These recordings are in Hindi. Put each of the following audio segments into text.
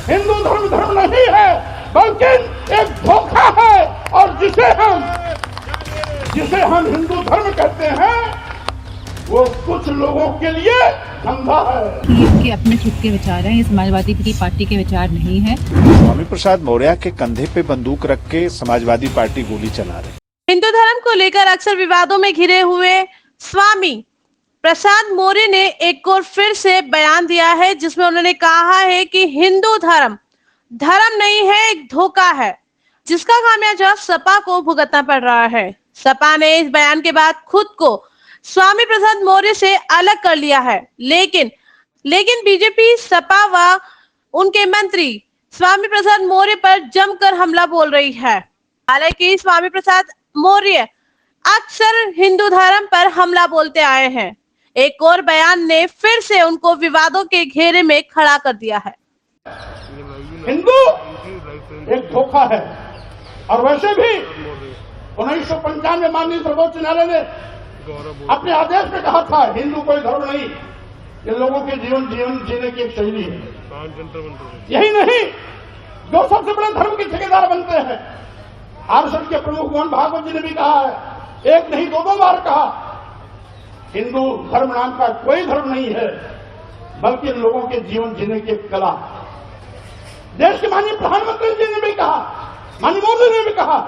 हिंदू धर्म धर्म नहीं है बल्कि एक धोखा है, और जिसे हम हिंदू धर्म कहते हैं वो कुछ लोगों के लिए धंधा है। ये अपने खुद के विचार हैं, ये समाजवादी पार्टी के विचार नहीं है। स्वामी प्रसाद मौर्य के कंधे पे बंदूक रख के समाजवादी पार्टी गोली चला रहे। हिंदू धर्म को लेकर अक्सर विवादों में घिरे हुए स्वामी प्रसाद मौर्य ने एक और फिर से बयान दिया है, जिसमें उन्होंने कहा है कि हिंदू धर्म धर्म नहीं है, एक धोखा है, जिसका खामियाजा सपा को भुगतना पड़ रहा है। सपा ने इस बयान के बाद खुद को स्वामी प्रसाद मौर्य से अलग कर लिया है, लेकिन बीजेपी सपा व उनके मंत्री स्वामी प्रसाद मौर्य पर जमकर हमला बोल रही है। हालांकि स्वामी प्रसाद मौर्य अक्सर हिंदू धर्म पर हमला बोलते आए हैं। एक और बयान ने फिर से उनको विवादों के घेरे में खड़ा कर दिया है। हिंदू एक धोखा है, और वैसे भी 1995 में माननीय सर्वोच्च न्यायालय ने अपने आदेश में कहा था हिंदू कोई धर्म नहीं, ये लोगों के जीवन जीने की एक शैली है। यही नहीं, जो सबसे बड़े धर्म के ठेकेदार बनते हैं, आरएसएस के प्रमुख मोहन भागवत जी ने भी कहा है, एक नहीं दो बार कहा, हिंदू धर्म नाम का कोई धर्म नहीं है बल्कि लोगों के जीवन जीने की एक कला। देश के माननीय प्रधानमंत्री जी ने भी कहा, माननीय मोदी ने भी कहा,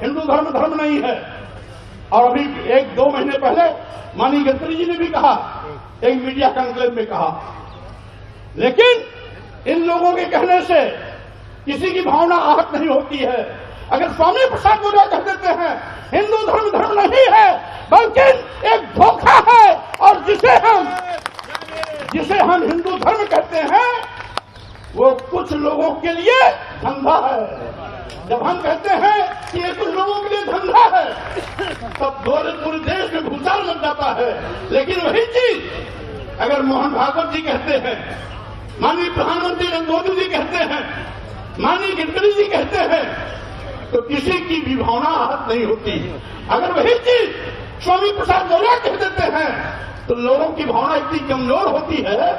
हिंदू धर्म धर्म नहीं है। और अभी 1-2 महीने पहले माननीय गडकरी जी ने भी कहा, एक मीडिया कॉन्क्लेव में कहा। लेकिन इन लोगों के कहने से किसी की भावना आहत नहीं होती है। अगर स्वामी प्रसाद मौर्य कह देते हैं हिंदू धर्म धर्म नहीं है बल्कि एक धोखा है, और जिसे हम हिंदू धर्म कहते हैं वो कुछ लोगों के लिए धंधा है। जब हम कहते हैं कि ये कुछ लोगों के लिए धंधा है, तब पूरे देश में भूचाल मच जाता है। लेकिन वही चीज अगर मोहन भागवत जी कहते हैं, माननीय प्रधानमंत्री नरेंद्र मोदी जी कहते हैं, माननीय गडकरी जी कहते हैं, तो किसी की भी भावना आहत नहीं होती। अगर वही चीज स्वामी प्रसाद मौर्य कह देते हैं तो लोगों की भावना इतनी कमजोर होती है